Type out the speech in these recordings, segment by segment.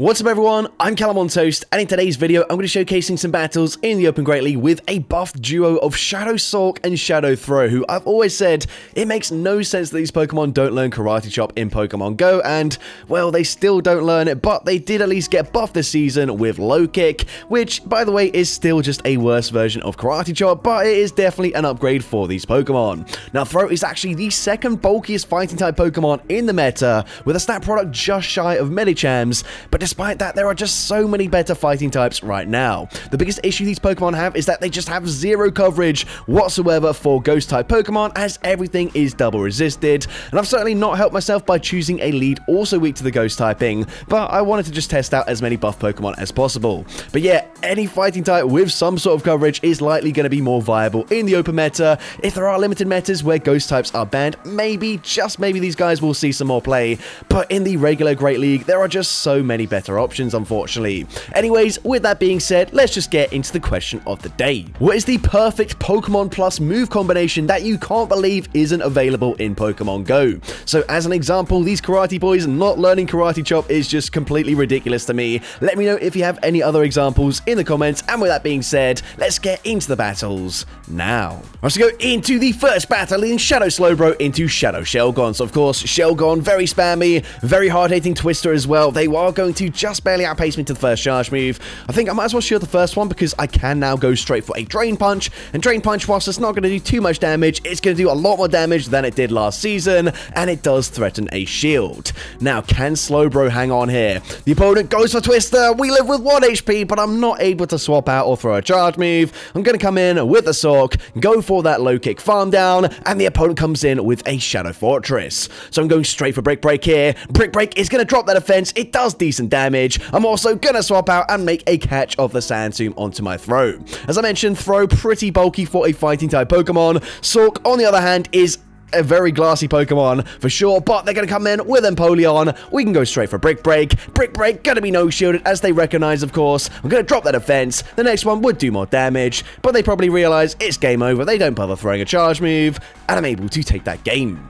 What's up everyone, I'm CallumOnToast, and in today's video I'm going to be showcasing some battles in the Open Great League with a buffed duo of Shadow Sork and Shadow Throw, who I've always said it makes no sense that these Pokemon don't learn Karate Chop in Pokemon Go, and well, they still don't learn it, but they did at least get buffed this season with Low Kick, which by the way is still just a worse version of Karate Chop, but it is definitely an upgrade for these Pokemon. Now Throw is actually the second bulkiest fighting type Pokemon in the meta, with a stat product just shy of Medichams, but despite that, there are just so many better fighting types right now. The biggest issue these Pokemon have is that they just have zero coverage whatsoever for Ghost-type Pokemon, as everything is double resisted, and I've certainly not helped myself by choosing a lead also weak to the Ghost typing, but I wanted to just test out as many buff Pokemon as possible. But yeah, any fighting type with some sort of coverage is likely going to be more viable in the open meta. If there are limited metas where Ghost types are banned, maybe, just maybe, these guys will see some more play, but in the regular Great League, there are just so many better options, unfortunately. Anyways, with that being said, let's just get into the question of the day. What is the perfect Pokemon plus move combination that you can't believe isn't available in Pokemon Go? So as an example, these Karate boys not learning Karate Chop is just completely ridiculous to me. Let me know if you have any other examples in the comments, and with that being said, let's get into the battles now. Let's go into the first battle, leading Shadow Slowbro into Shadow Shelgon. So of course, Shelgon, very spammy, very hard-hitting Twister as well. They are going to just barely outpace me to the first charge move. I think I might as well shield the first one because I can now go straight for a Drain Punch, and Drain Punch, whilst it's not going to do too much damage, it's going to do a lot more damage than it did last season, and it does threaten a shield. Now, can Slowbro hang on here? The opponent goes for Twister. We live with 1 HP, but I'm not able to swap out or throw a charge move. I'm going to come in with the Sork, go for that low kick farm down, and the opponent comes in with a Shadow Fortress. So I'm going straight for Brick Break here. Brick Break is going to drop that defense. It does decent damage. I'm also going to swap out and make a catch of the Sand Tomb onto my Throw. As I mentioned, Throw pretty bulky for a fighting type Pokemon. Sork, on the other hand, is a very glassy Pokemon for sure, but they're going to come in with Empoleon. We can go straight for Brick Break. Brick Break going to be no shielded, as they recognize, of course. I'm going to drop that defense. The next one would do more damage, but they probably realize it's game over. They don't bother throwing a charge move, and I'm able to take that game.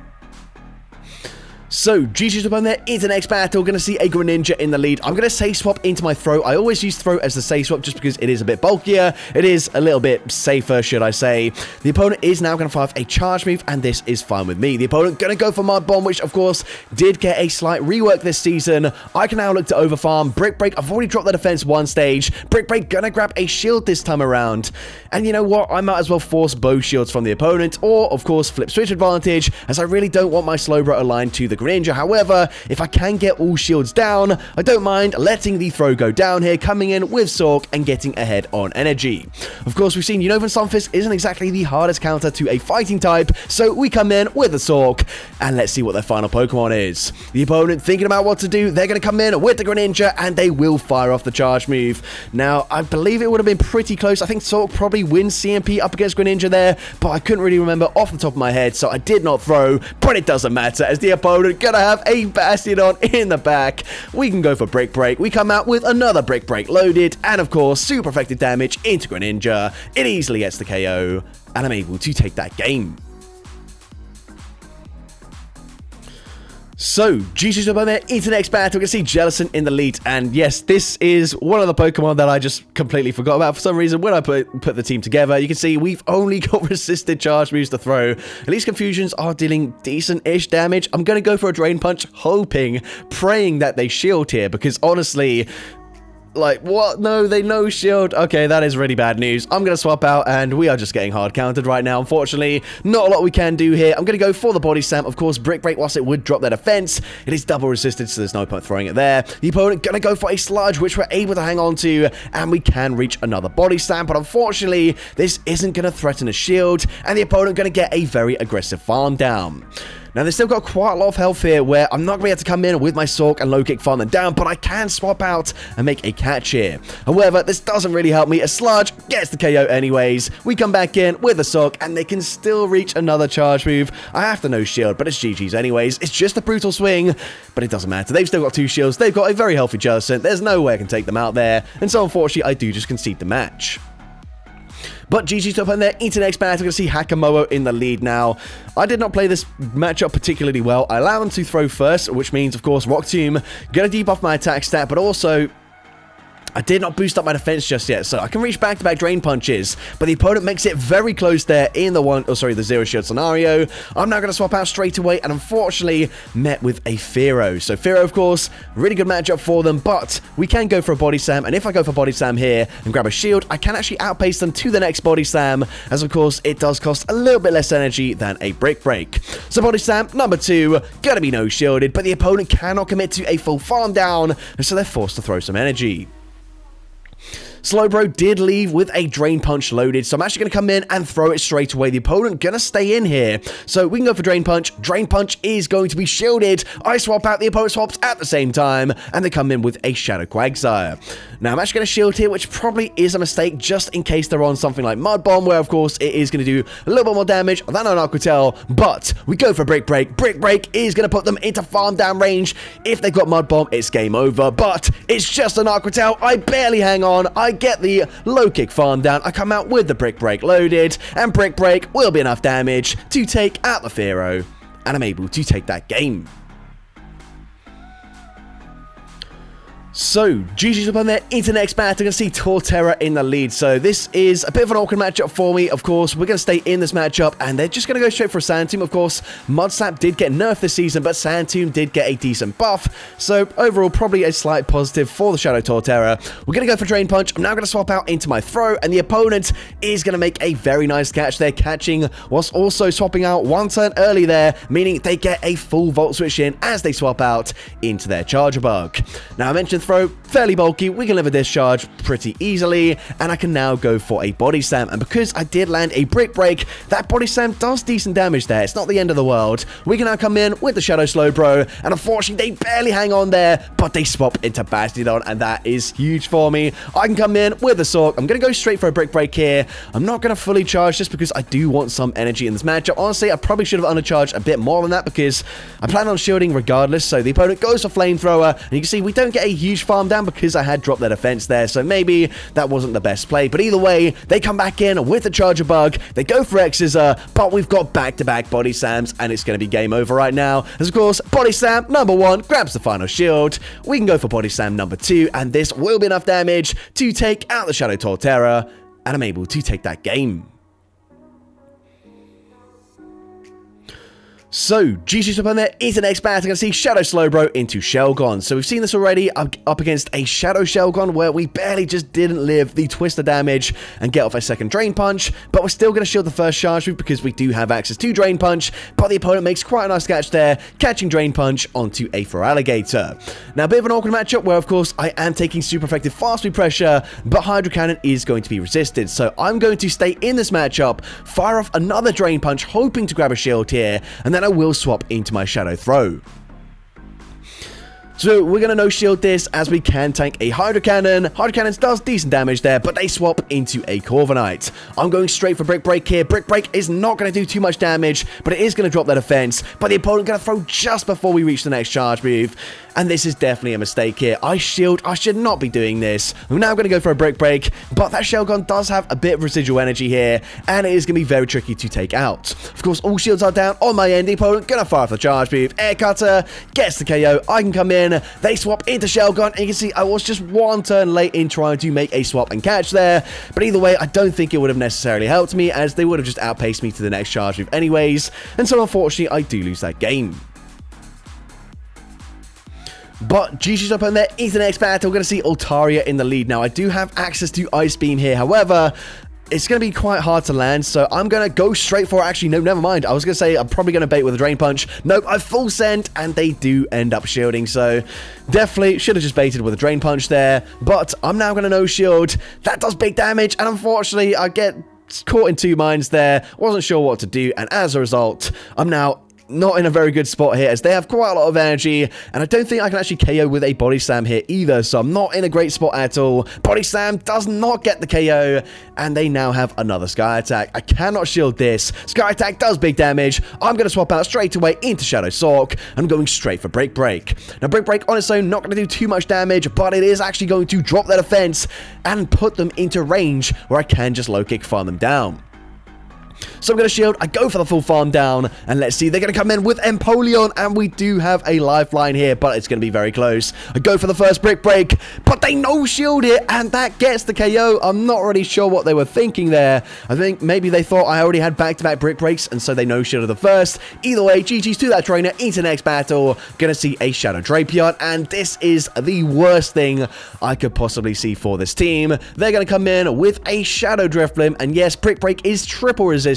So, GG's up on there into the next battle. Going to see a Greninja in the lead. I'm going to Safe Swap into my Throw. I always use Throw as the Safe Swap just because it is a bit bulkier. It is a little bit safer, should I say. The opponent is now going to fire a charge move, and this is fine with me. The opponent going to go for Mud Bomb, which of course did get a slight rework this season. I can now look to overfarm. Brick Break, I've already dropped the defense one stage. Brick Break going to grab a shield this time around. And you know what? I might as well force both shields from the opponent, or of course flip switch advantage, as I really don't want my Slowbro aligned to the Greninja. However, if I can get all shields down, I don't mind letting the Throw go down here, coming in with Sork and getting ahead on energy. Of course, we've seen Unova Sunfist isn't exactly the hardest counter to a fighting type, so we come in with a Sork, and let's see what their final Pokemon is. The opponent thinking about what to do. They're going to come in with the Greninja, and they will fire off the charge move. Now, I believe it would have been pretty close. I think Sork probably wins CMP up against Greninja there, but I couldn't really remember off the top of my head, so I did not throw, but it doesn't matter, as the opponent going to have a Bastiodon in the back. We can go for Brick Break. We come out with another Brick Break loaded, and of course, super effective damage into Greninja. It easily gets the KO, and I'm able to take that game. So, GG's up on there into the next battle. We can see Jellicent in the lead, and yes, this is one of the Pokemon that I just completely forgot about for some reason when I put the team together. You can see we've only got resisted charge moves to throw. At least Confusions are dealing decent-ish damage. I'm going to go for a Drain Punch, hoping, praying that they shield here, because honestly, like, what? No, they no shield. Okay, that is really bad news. I'm going to swap out, and we are just getting hard countered right now, unfortunately. Not a lot we can do here. I'm going to go for the Body Slam. Of course, Brick Break, whilst it would drop their defense, it is double resisted, so there's no point throwing it there. The opponent going to go for a Sludge, which we're able to hang on to, and we can reach another Body Slam, but unfortunately, this isn't going to threaten a shield, and the opponent going to get a very aggressive farm down. Now, they've still got quite a lot of health here, where I'm not going to be able to come in with my Sork and low kick farm them down, but I can swap out and make a catch here. However, this doesn't really help me. A Sludge gets the KO anyways. We come back in with a Sork, and they can still reach another charge move. I have to no shield, but it's GG's anyways. It's just a brutal swing, but it doesn't matter. They've still got 2 shields. They've got a very healthy Jellicent. There's no way I can take them out there, and so unfortunately, I do just concede the match. But GG's up on there. Into the next battle. We're going to see Hakamoa in the lead now. I did not play this matchup particularly well. I allow him to throw first, which means, of course, Rock Tomb going to debuff my attack stat, but also I did not boost up my defense just yet, so I can reach back-to-back drain punches, but the opponent makes it very close there in the zero shield scenario. I'm now going to swap out straight away, and unfortunately met with a Fearow. So Fearow, of course, really good matchup for them, but we can go for a body slam, and if I go for body slam here and grab a shield, I can actually outpace them to the next body slam, as of course it does cost a little bit less energy than a brick break. So body slam number 2, gonna be no shielded, but the opponent cannot commit to a full farm down, and so they're forced to throw some energy. Slowbro did leave with a Drain Punch loaded, so I'm actually going to come in and throw it straight away. The opponent going to stay in here, so we can go for Drain Punch. Drain Punch is going to be shielded. I swap out, the opponent swaps at the same time, and they come in with a Shadow Quagsire. Now, I'm actually going to shield here, which probably is a mistake, just in case they're on something like Mud Bomb, where, of course, it is going to do a little bit more damage than an Aquatel, but we go for Brick Break. Brick Break is going to put them into farm down range. If they've got Mud Bomb, it's game over, but it's just an Aquatel. I barely hang on. I get the low kick farm down. I come out with the Brick Break loaded, and Brick Break will be enough damage to take out the Fearow, and I'm able to take that game. So, GG's up on there, into the next battle. We're going to see Torterra in the lead. So, this is a bit of an awkward matchup for me. Of course, we're going to stay in this matchup, and they're just going to go straight for Sand Tomb. Of course, Mud Slap did get nerfed this season, but Sand Tomb did get a decent buff. So, overall, probably a slight positive for the Shadow Torterra. We're going to go for Drain Punch. I'm now going to swap out into my throw, and the opponent is going to make a very nice catch there, catching whilst also swapping out one turn early there, meaning they get a full Volt Switch in as they swap out into their Charger Bug. Now, I mentioned throw, fairly bulky, we can live a discharge pretty easily, and I can now go for a body slam, and because I did land a brick break, that body slam does decent damage there. It's not the end of the world. We can now come in with the Shadow Slowbro, and unfortunately they barely hang on there, but they swap into Bastiodon, and that is huge for me. I can come in with the Sork. I'm going to go straight for a brick break here. I'm not going to fully charge just because I do want some energy in this matchup. Honestly, I probably should have undercharged a bit more than that because I plan on shielding regardless, so the opponent goes for Flamethrower, and you can see we don't get a huge farm down because I had dropped their defense there, so maybe that wasn't the best play, but either way, they come back in with the Charger Bug, they go for X-Scissor, but we've got back-to-back body slams, and it's going to be game over right now, as of course, body slam number 1 grabs the final shield. We can go for body slam number 2, and this will be enough damage to take out the Shadow Torterra, and I'm able to take that game. So, GG's up on there, into the next battle. I'm going to see Shadow Slowbro into Shelgon. So, we've seen this already up against a Shadow Shelgon where we barely just didn't live the Twister damage and get off a second Drain Punch, but we're still going to shield the first charge move because we do have access to Drain Punch, but the opponent makes quite a nice catch there, catching Drain Punch onto a Feraligatr. Now, a bit of an awkward matchup where, of course, I am taking super effective fast move pressure, but Hydro Cannon is going to be resisted. So, I'm going to stay in this matchup, fire off another Drain Punch, hoping to grab a shield here, and then I will swap into my Shadow Throw. So we're going to no-shield this as we can tank a Hydro Cannon. Hydro Cannon does decent damage there, but they swap into a Corviknight. I'm going straight for Brick Break here. Brick Break is not going to do too much damage, but it is going to drop their defense. But the opponent going to throw just before we reach the next charge move. And this is definitely a mistake here. I shield. I should not be doing this. I'm now going to go for a Brick Break, but that Shelgon does have a bit of residual energy here, and it is going to be very tricky to take out. Of course, all shields are down on my end. The opponent going to fire off the charge move. Air Cutter gets the KO. I can come in. They swap into Shelgon, and you can see I was just one turn late in trying to make a swap and catch there. But either way, I don't think it would have necessarily helped me, as they would have just outpaced me to the next charge move anyways. And so, unfortunately, I do lose that game. But GG's up on there, into the next battle. We're going to see Altaria in the lead. Now, I do have access to Ice Beam here. However, it's going to be quite hard to land, so I'm going to go straight for it. Actually, no, never mind. I was going to say I'm probably going to bait with a Drain Punch. Nope, I full send, and they do end up shielding, so definitely should have just baited with a Drain Punch there. But I'm now going to no-shield. That does big damage, and unfortunately, I get caught in two minds there. Wasn't sure what to do, and as a result, I'm now not in a very good spot here, as they have quite a lot of energy, and I don't think I can actually KO with a body slam here either, so I'm not in a great spot at all. Body slam does not get the KO, and they now have another Sky Attack. I cannot shield this. Sky Attack does big damage. I'm going to swap out straight away into Shadow Sork. I'm going straight for Brick Break. Now, Brick Break on its own, not going to do too much damage, but it is actually going to drop their defense and put them into range where I can just low kick farm them down. So I'm going to shield, I go for the full farm down, and let's see, they're going to come in with Empoleon, and we do have a lifeline here, but it's going to be very close. I go for the first Brick Break, but they no-shield it, and that gets the KO. I'm not really sure what they were thinking there. I think maybe they thought I already had back-to-back Brick Breaks, and so they no-shielded the first. Either way, GG's to that trainer, into the next battle. Going to see a Shadow Drapion, and this is the worst thing I could possibly see for this team. They're going to come in with a Shadow Drifblim, and yes, Brick Break is triple resisted,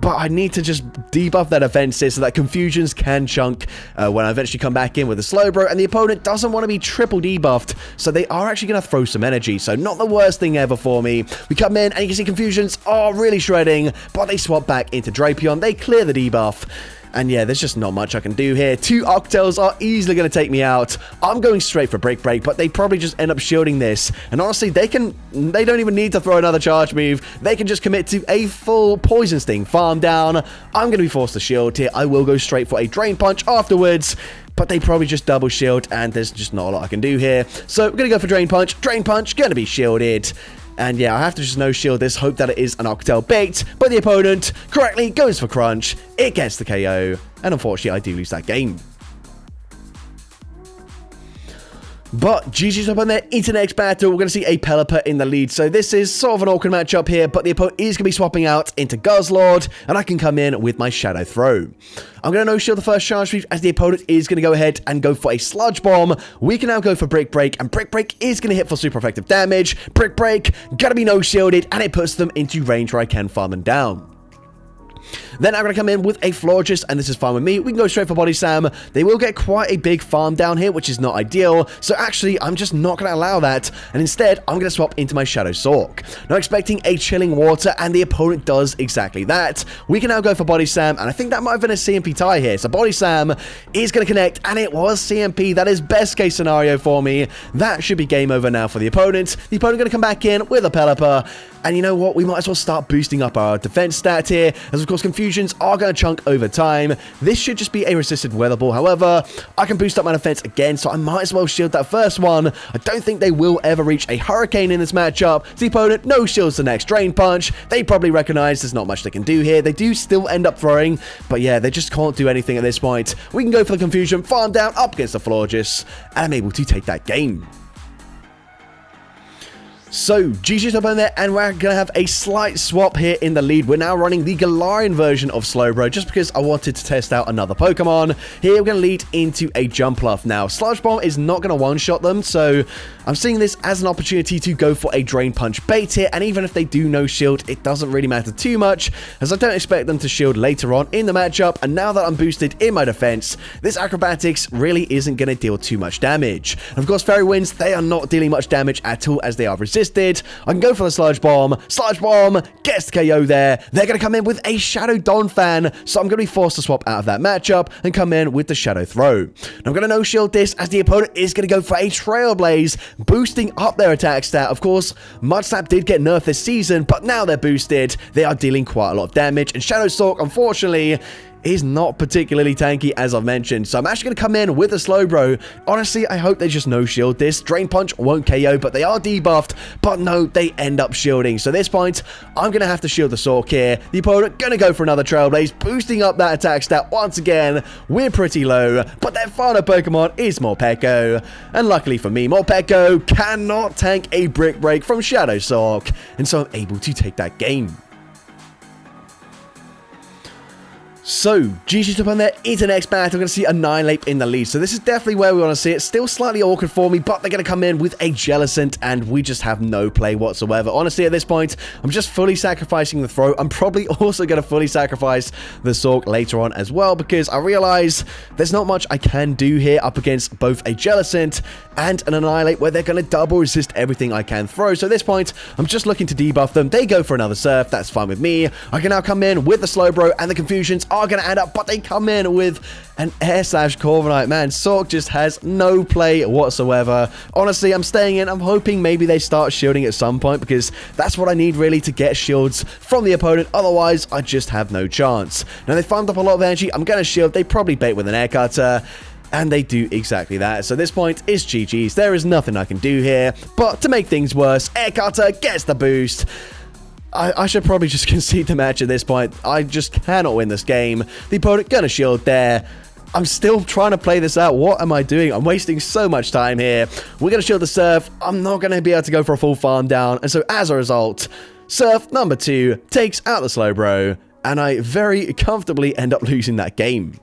but I need to just debuff their defenses so that Confusions can chunk when I eventually come back in with a Slowbro, and the opponent doesn't want to be triple debuffed, so they are actually going to throw some energy, so not the worst thing ever for me. We come in, and you can see Confusions are really shredding, but they swap back into Drapion, they clear the debuff. And yeah, there's just not much I can do here. 2 Octels are easily going to take me out. I'm going straight for Brick Break, but they probably just end up shielding this. And honestly, they don't even need to throw another charge move. They can just commit to a full Poison Sting farm down. I'm going to be forced to shield here. I will go straight for a Drain Punch afterwards, but they probably just double shield, and there's just not a lot I can do here. So we're going to go for Drain Punch. Drain Punch, going to be shielded. And yeah, I have to just no-shield this, hope that it is an Octel bait, but the opponent correctly goes for Crunch, it gets the KO, and unfortunately I do lose that game. But GG's up on there, into the next battle, we're going to see a Pelipper in the lead, so this is sort of an awkward matchup here, but the opponent is going to be swapping out into Guzzlord, and I can come in with my Shadow Throw. I'm going to no-shield the first charge move, as the opponent is going to go ahead and go for a Sludge Bomb. We can now go for Brick Break, and Brick Break is going to hit for super effective damage. Brick Break, going to be no-shielded, and it puts them into range where I can farm them down. Then I'm going to come in with a Florges, and this is fine with me. We can go straight for Body Slam. They will get quite a big farm down here, which is not ideal. So actually, I'm just not going to allow that. And instead, I'm going to swap into my Shadow Sork. Now expecting a Chilling Water, and the opponent does exactly that. We can now go for Body Slam, and I think that might have been a CMP tie here. So Body Slam is going to connect, and it was CMP. That is best case scenario for me. That should be game over now for the opponent. The opponent going to come back in with a Pelipper. And you know what? We might as well start boosting up our defense stat here, as of course Confusions are going to chunk over time. This should just be a resisted Weather Ball. However, I can boost up my defense again, so I might as well shield that first one. I don't think they will ever reach a Hurricane in this matchup. The opponent no shields the next Drain Punch. They probably recognize there's not much they can do here. They do still end up throwing, but yeah, they just can't do anything at this point. We can go for the Confusion, farm down up against the Florges, and I'm able to take that game. So, GG's up on there, and we're going to have a slight swap here in the lead. We're now running the Galarian version of Slowbro, just because I wanted to test out another Pokemon. Here, we're going to lead into a Jumpluff. Now, Sludge Bomb is not going to one-shot them, so I'm seeing this as an opportunity to go for a Drain Punch bait here, and even if they do no shield, it doesn't really matter too much, as I don't expect them to shield later on in the matchup, and now that I'm boosted in my defense, this Acrobatics really isn't going to deal too much damage. And of course, Fairy Winds, they are not dealing much damage at all, as they are resisted. I can go for the Sludge Bomb. Sludge Bomb gets the KO there. They're going to come in with a Shadow Donphan, so I'm going to be forced to swap out of that matchup and come in with the Shadow Throw. Now, I'm going to no-shield this, as the opponent is going to go for a Trailblaze, boosting up their attack stat. Of course, Mud Slap did get nerfed this season, but now they're boosted. They are dealing quite a lot of damage, and Shadow Sork, unfortunately, is not particularly tanky, as I've mentioned. So I'm actually going to come in with a Slowbro. Honestly, I hope they just no-shield this. Drain Punch won't KO, but they are debuffed. But no, they end up shielding. So at this point, I'm going to have to shield the Sork here. The opponent going to go for another Trailblaze, boosting up that attack stat once again. We're pretty low, but their final Pokemon is Morpeko. And luckily for me, Morpeko cannot tank a Brick Break from Shadow Sork, and so I'm able to take that game. So, GG's up on there, into the next battle. We're going to see Annihilate in the lead. So this is definitely where we want to see it. Still slightly awkward for me, but they're going to come in with a Jellicent, and we just have no play whatsoever. Honestly, at this point, I'm just fully sacrificing the throw. I'm probably also going to fully sacrifice the Sork later on as well, because I realize there's not much I can do here up against both a Jellicent and an Annihilate, where they're going to double resist everything I can throw. So at this point, I'm just looking to debuff them. They go for another Surf. That's fine with me. I can now come in with the Slowbro, and the Confusions are are going to add up, but they come in with an air slash Corviknight. Man, Sork just has no play whatsoever. Honestly, I'm staying in. I'm hoping maybe they start shielding at some point, because that's what I need really to get shields from the opponent. Otherwise, I just have no chance. Now, they farmed up a lot of energy. I'm going to shield. They probably bait with an air cutter. And they do exactly that. So this point is GG's. There is nothing I can do here. But to make things worse, air cutter gets the boost. I should probably just concede the match at this point. I just cannot win this game. The opponent gonna shield there. I'm still trying to play this out. What am I doing? I'm wasting so much time here. We're going to shield the Surf. I'm not going to be able to go for a full farm down. And so as a result, Surf number 2 takes out the Slowbro. And I very comfortably end up losing that game.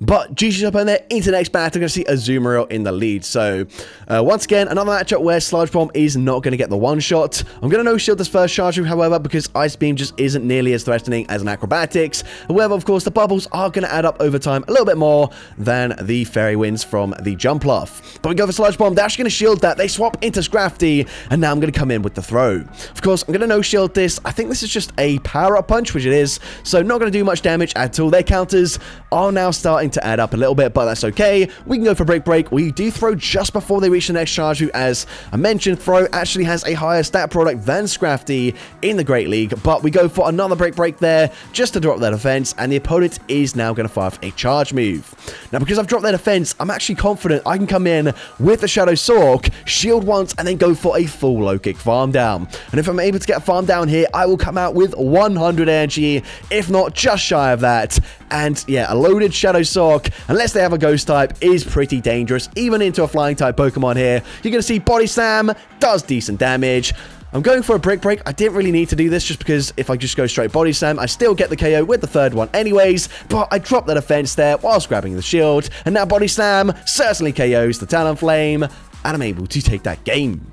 But GG's up on there into the next battle. We're going to see Azumarill in the lead. So, once again, another matchup where Sludge Bomb is not going to get the one-shot. I'm going to no-shield this first charge move, however, because Ice Beam just isn't nearly as threatening as an Acrobatics. However, of course, the bubbles are going to add up over time a little bit more than the Fairy Winds from the Jumpluff. But we go for Sludge Bomb. They're actually going to shield that. They swap into Scrafty, and now I'm going to come in with the throw. Of course, I'm going to no-shield this. I think this is just a power-up punch, which it is, so not going to do much damage at all. Their counters are now starting to add up a little bit, but that's okay. We can go for Break. We do throw just before they reach the next charge move. As I mentioned, throw actually has a higher stat product than Scrafty in the Great League, but we go for another Break there just to drop their defense, and the opponent is now going to fire a charge move. Now, because I've dropped their defense, I'm actually confident I can come in with the Shadow Sork, shield once, and then go for a full low kick farm down. And if I'm able to get a farm down here, I will come out with 100 energy, if not just shy of that. And yeah, a loaded Shadow Sork, unless they have a Ghost type, is pretty dangerous, even into a Flying type Pokemon here. You're going to see Body Slam does decent damage. I'm going for a Brick. I didn't really need to do this, just because if I just go straight Body Slam, I still get the KO with the third one anyways, but I dropped the defense there whilst grabbing the shield, and now Body Slam certainly KOs the Talonflame, and I'm able to take that game.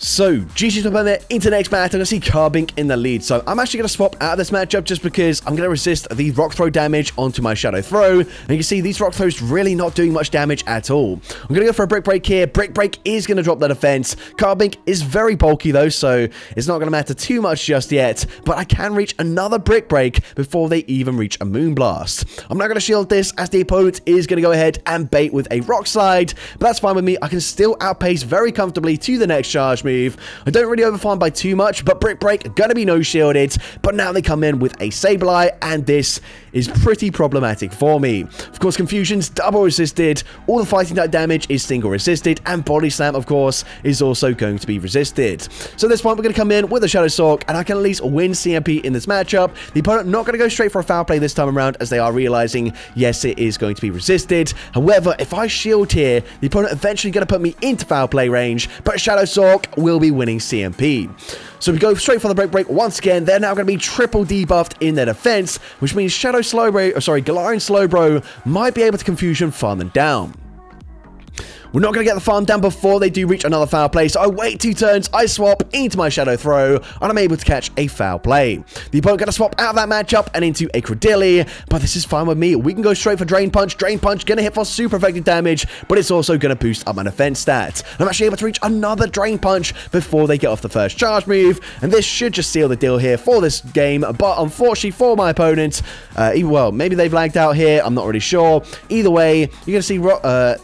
So, GG's up on there into the next battle. I'm going to see Carbink in the lead. So, I'm actually going to swap out of this matchup just because I'm going to resist the Rock Throw damage onto my Shadow Throw. And you can see these Rock Throws really not doing much damage at all. I'm going to go for a Brick here. Brick is going to drop the defense. Carbink is very bulky though, so it's not going to matter too much just yet. But I can reach another Brick before they even reach a Moonblast. I'm not going to shield this, as the opponent is going to go ahead and bait with a Rock Slide. But that's fine with me. I can still outpace very comfortably to the next charge move. I don't really overfarm by too much, but Brick gonna be no shielded. But now they come in with a Sableye, and this is pretty problematic for me. Of course, Confusion's double resisted, all the fighting type damage is single resisted, and Body Slam, of course, is also going to be resisted. So at this point, we're going to come in with a Shadow Sork, and I can at least win CMP in this matchup. The opponent not going to go straight for a foul play this time around, as they are realizing, yes, it is going to be resisted. However, if I shield here, the opponent eventually going to put me into foul play range, but Shadow Sork will be winning CMP. So we go straight for the Break once again. They're now going to be triple debuffed in their defense, which means Galarian Slowbro might be able to Confusion farm them down. We're not going to get the farm down before they do reach another foul play, so I wait 2 turns, I swap into my Shadow Throw, and I'm able to catch a foul play. The opponent going to swap out of that matchup and into a Credilli, but this is fine with me. We can go straight for Drain Punch. Drain Punch going to hit for super effective damage, but it's also going to boost up my defense stat. I'm actually able to reach another Drain Punch before they get off the first charge move, and this should just seal the deal here for this game, but unfortunately for my opponent, well, maybe they've lagged out here, I'm not really sure. Either way, you're going to see what's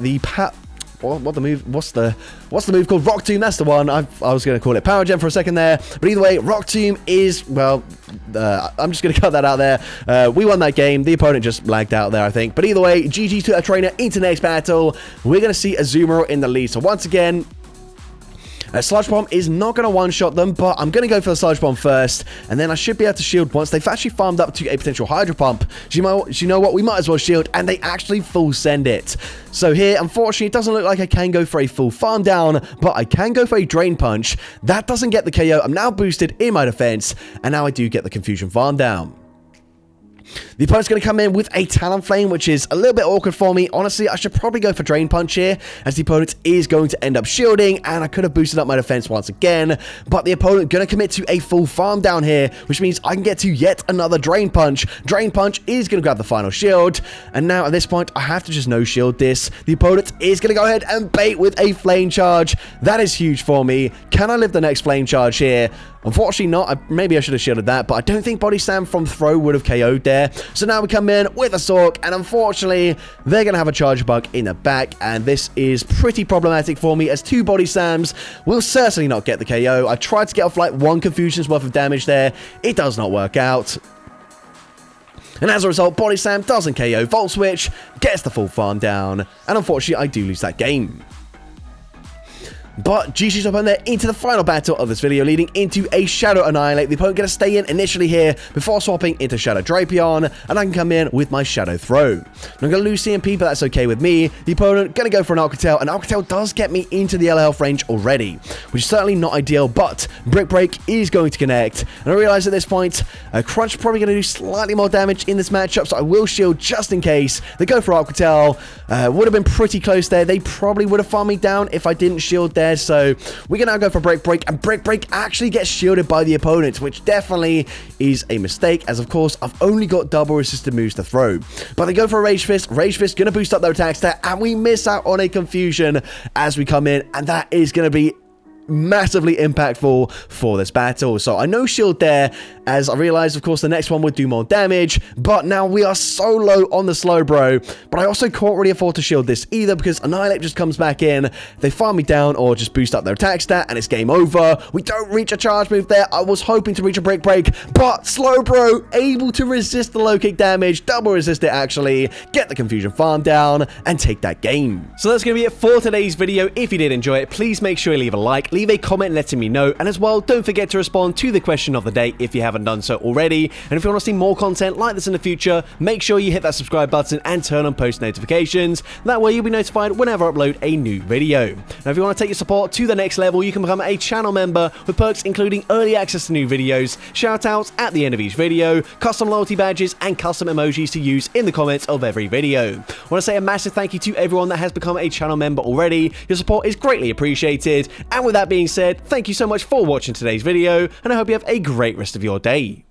the move called? Rock Tomb, that's the one. I was going to call it Power Gem for a second there, but either way, Rock Tomb is, well, I'm just going to cut that out there. We won that game. The opponent just lagged out there, I think, but either way, GG to a trainer into the next battle. We're going to see Azumarill in the lead. So once again, Sludge Bomb is not going to one-shot them, but I'm going to go for the Sludge Bomb first, and then I should be able to shield once they've actually farmed up to a potential Hydro Pump. Do you know what? We might as well shield, and they actually full send it. So here, unfortunately, it doesn't look like I can go for a full farm down, but I can go for a Drain Punch. That doesn't get the KO. I'm now boosted in my defense, and now I do get the Confusion farm down. The opponent's going to come in with a Talonflame, which is a little bit awkward for me. Honestly, I should probably go for Drain Punch here, as the opponent is going to end up shielding, and I could have boosted up my defense once again, but the opponent going to commit to a full farm down here, which means I can get to yet another Drain Punch. Drain Punch is going to grab the final shield, and now at this point, I have to just no-shield this. The opponent is going to go ahead and bait with a Flame Charge. That is huge for me. Can I live the next Flame Charge here? Unfortunately not. Maybe I should have shielded that, but I don't think Body Slam from throw would have KO'd there. So now we come in with a Sork, and unfortunately, they're going to have a charge bug in the back, and this is pretty problematic for me, as 2 Body Slams will certainly not get the KO. I tried to get off like 1 Confusion's worth of damage there. It does not work out. And as a result, Body Slam doesn't KO. Volt Switch gets the full farm down, and unfortunately, I do lose that game. But GG's up on there into the final battle of this video, leading into a Shadow Annihilate. The opponent going to stay in initially here before swapping into Shadow Drapion, and I can come in with my Shadow Throw. I'm going to lose CMP, but that's okay with me. The opponent going to go for an Alcatel, and Alcatel does get me into the L health range already, which is certainly not ideal, but Brick Break is going to connect. And I realize at this point, Crunch probably going to do slightly more damage in this matchup, so I will shield just in case. They go for Alcatel. Would have been pretty close there. They probably would have farmed me down if I didn't shield there. So we can now go for Brick Break, and Brick Break actually gets shielded by the opponent, which definitely is a mistake, as of course I've only got double resisted moves to throw. But they go for a Rage Fist. Rage Fist gonna boost up their attack stat, and we miss out on a Confusion as we come in, and that is gonna be massively impactful for this battle. So I no shield there, as I realized, of course, the next one would do more damage, but now we are so low on the Slowbro. But I also can't really afford to shield this either, because Annihilate just comes back in, they farm me down or just boost up their attack stat, and it's game over. We don't reach a charge move there. I was hoping to reach a Brick Break, but Slowbro able to resist the low kick damage, double resist it actually, get the Confusion farm down, and take that game. So that's going to be it for today's video. If you did enjoy it, please make sure you leave a like, leave a comment letting me know, and as well, don't forget to respond to the question of the day if you haven't done so already. And if you want to see more content like this in the future, make sure you hit that subscribe button and turn on post notifications. That way you'll be notified whenever I upload a new video. Now if you want to take your support to the next level, you can become a channel member with perks including early access to new videos, shoutouts at the end of each video, custom loyalty badges, and custom emojis to use in the comments of every video. I want to say a massive thank you to everyone that has become a channel member already. Your support is greatly appreciated, and with that being said, thank you so much for watching today's video, and I hope you have a great rest of your day.